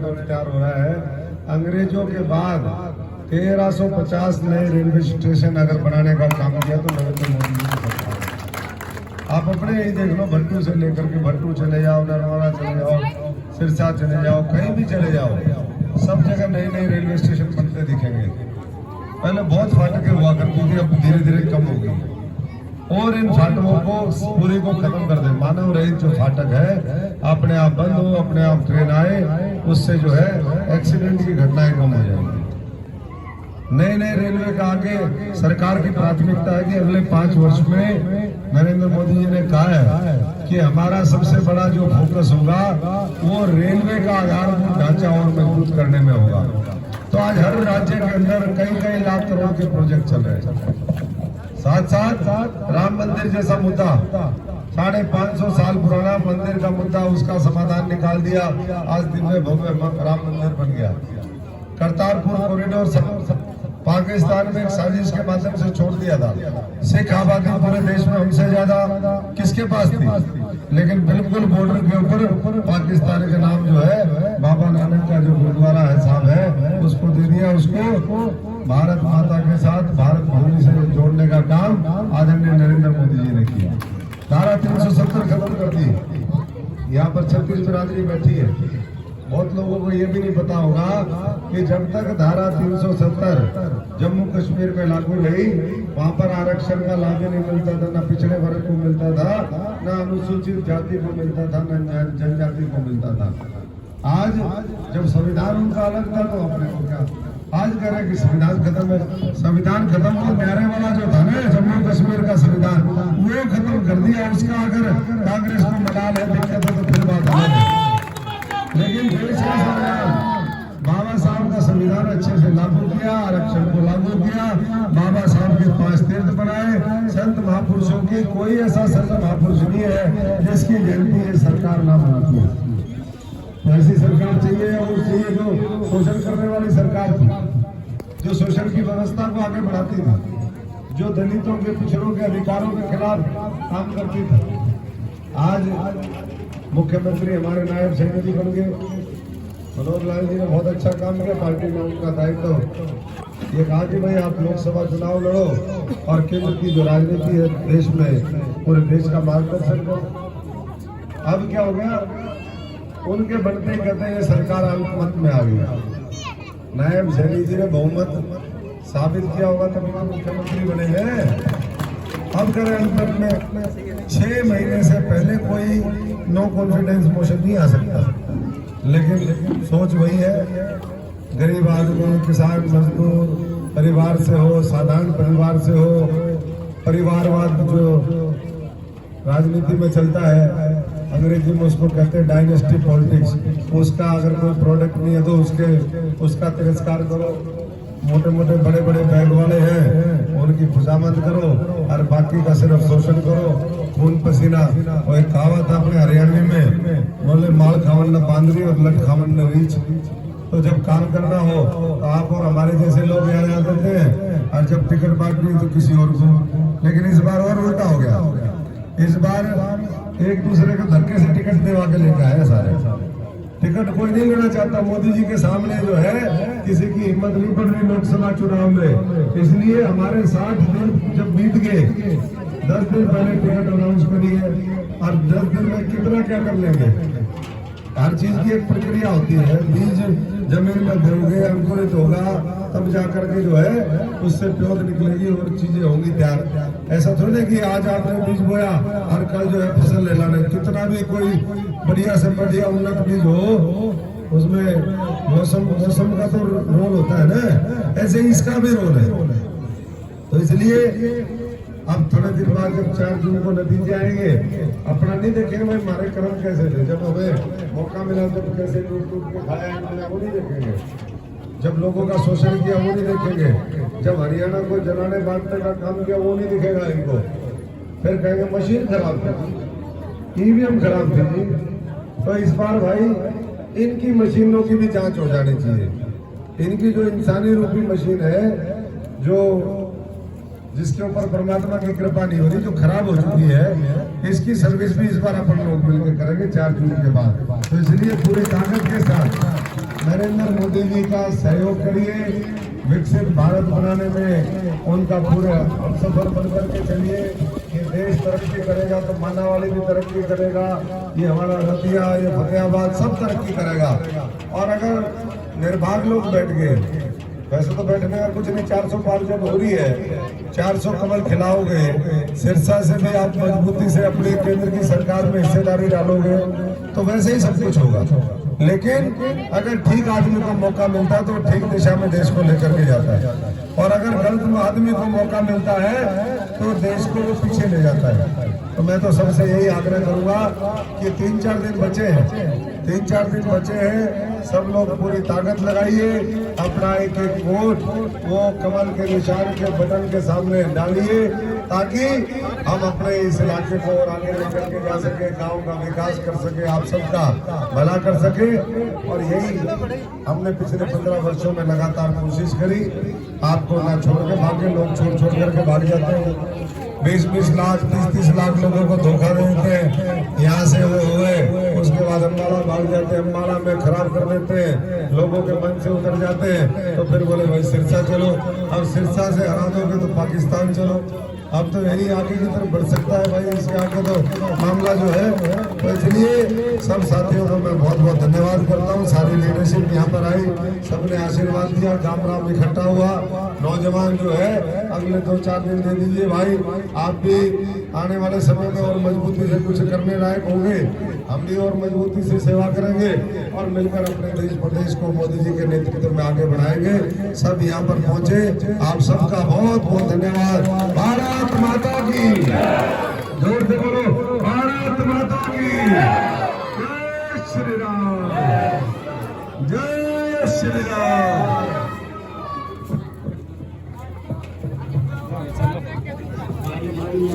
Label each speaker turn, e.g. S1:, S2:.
S1: Corridor तैयार हो रहा है। अंग्रेजों के बाद 1350 नए रेलवे स्टेशन अगर बनाने का काम किया तो नरेंद्र मोदी जी की सरकार है। आप अपने ही देख लो, भट्टू से लेकर के भट्टू चले जाओ, नरवाड़ा चले जाओ, सिरसा चले जाओ, कहीं भी चले जाओ, सब जगह नए नए रेलवे स्टेशन बनते दिखेंगे। पहले बहुत फाटकें हुआ करती थी, अब धीरे धीरे कम हो गई। और इन फाटकों को पूरी को खत्म कर दे। मानव रहित जो फाटक है अपने आप बंद हो, अपने आप ट्रेन आए, उससे जो है एक्सीडेंट की घटनाएं कम हो जाएंगी। नए नए रेलवे का आगे सरकार की प्राथमिकता है कि अगले 5 वर्ष में नरेंद्र मोदी जी ने कहा है कि हमारा सबसे बड़ा जो फोकस होगा वो रेलवे का आधारभूत ढांचा और मजबूत करने में होगा। तो आज हर राज्य के अंदर कई लाख करोड़ के प्रोजेक्ट चल रहे हैं। साथ साथ राम मंदिर जैसा मुद्दा, 550 साल पुराना मंदिर का मुद्दा, उसका समाधान निकाल दिया। आज दिव्य भव्य राम मंदिर बन गया। करतारपुर कॉरिडोर पाकिस्तान में एक साजिश के माध्यम से छोड़ दिया था। सिख आबादी पूरे देश में हमसे ज्यादा किसके पास थी, लेकिन बिल्कुल बॉर्डर के ऊपर पाकिस्तान के नाम जो है बाबा नानक का जो गुरुद्वारा है साहब है, उसको दे दिया। उसको भारत माता के साथ भारत भूमि से जोड़ने का काम आदरणीय नरेंद्र मोदी जी ने किया। धारा 370 खत्म कर दी। यहाँ पर 36 बिरादरी बैठी है। बहुत लोगों को ये भी नहीं पता होगा कि जब तक धारा 370 जम्मू कश्मीर में लागू रही, वहाँ पर आरक्षण का लाभ नहीं मिलता था, न पिछड़े वर्ग को मिलता था, न अनुसूचित जाति को मिलता था, न जनजाति को मिलता था। आज जब संविधान उनका अलग था तो अपने को क्या आज कह रहे कि संविधान खत्म है। संविधान खत्म हो, न्यारे वाला जो था ना जम्मू कश्मीर का संविधान, वो खत्म कर दिया। उसका अगर कांग्रेस को मलाल है, दिक्कत है, तो फिर बात अलग है। लेकिन देश का संविधान, बाबा साहब का संविधान अच्छे से लागू किया, आरक्षण को लागू किया, बाबा साहब के 5 तीर्थ बनाए। संत महापुरुषों की कोई ऐसा संत महापुरुष नहीं है जिसकी जयंती ये सरकार ना मनाती है। ऐसी सरकार चाहिए या वो चाहिए जो शोषण करने वाली सरकार थी, जो शोषण की व्यवस्था को आगे बढ़ाती थी, जो दलितों के पिछड़ों के अधिकारों के खिलाफ काम करती थी। आज मुख्यमंत्री हमारे नायब सैनी जी बन गए। मनोहर लाल जी ने बहुत अच्छा काम किया। पार्टी ने उनका दायित्व ये कहा कि भाई आप लोकसभा चुनाव लड़ो और केंद्र की जो राजनीति है देश में, पूरे देश का मार्गदर्शन करो। अब क्या हो गया, उनके बनते ही कहते हैं ये सरकार अल्पमत में आ गई। नायब सैनी जी ने बहुमत साबित किया होगा तभी तो मुख्यमंत्री बने हैं। अब करें अल्पमत में 6 महीने से पहले कोई नो कॉन्फिडेंस मोशन नहीं आ सकता, लेकिन सोच वही है। गरीब आदमी, किसान, मजदूर परिवार से हो, साधारण परिवार से हो, परिवारवाद जो राजनीति में चलता है, अंग्रेजी में उसको कहते हैं डायनेस्टी पॉलिटिक्स, उसका अगर कोई प्रोडक्ट नहीं है तो उसका तिरस्कार करो। मोटे मोटे बड़े बड़े बैग वाले हैं उनकी खुशामद करो और बाकी का सिर्फ शोषण करो, खून पसीना। और एक कहावत है अपने हरियाणवी में, बोले माल खावन न बांधरी और लट खावन न रीछ। तो जब काम करना हो तो आप और हमारे जैसे लोग यहाँ आ जाते हैं, और जब टिकट बांटनी तो किसी और को। लेकिन इस बार और उल्टा हो गया। इस बार एक दूसरे को धक्के से टिकट दिलवा के लेकर आए सारे। टिकट कोई नहीं लेना चाहता। मोदी जी के सामने जो है किसी की हिम्मत नहीं पड़ रही लोकसभा चुनाव में। इसलिए हमारे 60 दिन जब बीत गए, 10 दिन पहले टिकट अनाउंस करी है, और 10 दिन में कितना क्या कर लेंगे। हर चीज की एक प्रक्रिया होती है। बीज जमीन में बोओगे, अंकुरित होगा, तब जाकर के जो है उससे प्योर निकलेगी और चीजें होंगी तैयार। ऐसा थोड़ी है कि आज आपने बीज बोया और कल जो है फसल ले लाने। कितना भी कोई बढ़िया से बढ़िया उन्नत बीज हो, उसमें मौसम का तो रोल होता है ना, ऐसे इसका भी रोल है। तो इसलिए अब थोड़े दिन बाद जब 4 जून को नतीजे आएंगे, अपना नहीं देखेंगे भाई हमारे कर्म कैसे थे, जब हमें मौका मिला जब कैसे लूट के खाया इन्होंने, वो नहीं देखेंगे। जब लोगों का शोषण किया वो नहीं देखेंगे। जब हरियाणा को जलाने बांटने का काम किया वो नहीं दिखेगा इनको। फिर कहेंगे मशीन खराब थी, ईवीएम खराब थी जी। तो इस बार भाई इनकी मशीनों की भी जांच हो जानी चाहिए। इनकी जो इंसानी रूपी मशीन है, जो जिसके ऊपर परमात्मा की कृपा नहीं हो रही, जो खराब हो चुकी है, इसकी सर्विस भी इस बार अपन लोग मिलकर करेंगे 4 जून के बाद। तो इसलिए पूरे ताकत के साथ नरेंद्र मोदी जी का सहयोग करिए, विकसित भारत बनाने में उनका पूरा हम सफर बन करके चलिए। ये देश तरक्की करेगा तो मानावाली भी तरक्की करेगा, ये हमारा रतिया, ये फतेहाबाद सब तरक्की करेगा। और अगर निर्भाग लोग बैठ गए, वैसे तो बैठने का कुछ नहीं, 400 पार जब हो रही है, 400 कमल खिलाओगे, सिरसा से भी आप मजबूती से अपनी केंद्र की सरकार में हिस्सेदारी डालोगे तो वैसे ही सब कुछ होगा। लेकिन अगर ठीक आदमी को मौका मिलता है तो ठीक दिशा में देश को लेकर के जाता है, और अगर गलत आदमी को मौका मिलता है तो देश को वो पीछे ले जाता है। तो मैं तो सबसे यही आग्रह करूंगा कि 3-4 दिन बचे हैं, 3-4 दिन बचे हैं, सब लोग पूरी ताकत लगाइए, अपना एक एक वोट वो कमल के निशान के बटन के सामने डालिए, ताकि हम अपने इस इलाके को और आगे लेकर के जा सके, गांव का विकास कर सके, आप सबका भला कर सके। और यही हमने पिछले 15 वर्षों में लगातार कोशिश करी। आपको ना छोड़ के भागे, लोग छोड़ करके भाग जाते हैं। 20-20 लाख 30-30 लाख लोगों को धोखा देते हैं, यहाँ से वो हुए, उसके बाद अम्बाला भाग जाते हैं, अम्बाला में खराब कर देते हैं, लोगों के मन से उतर जाते हैं, तो फिर बोले भाई सिरसा चलो। अब सिरसा से हरा दोगे तो पाकिस्तान चलो। अब तो यही आगे की तरफ बढ़ सकता है भाई, इसके आगे तो मामला जो है। तो इसलिए सब साथियों को मैं बहुत बहुत धन्यवाद करता हूँ। सारी लीडरशिप यहाँ पर आई, सबने आशीर्वाद दिया, गाम इकट्ठा हुआ। नौजवान जो है अगले 2-4 दिन दे दीजिए भाई, आप भी आने वाले समय में और मजबूती से कुछ करने लायक होंगे, हम भी और मजबूती से सेवा करेंगे और मिलकर अपने देश प्रदेश को मोदी जी के नेतृत्व में आगे बढ़ाएंगे। सब यहाँ पर पहुंचे, आप सबका बहुत बहुत धन्यवाद। भारत माता की जोर से बोलो, भारत माता की जय श्री राम, जय श्री राम।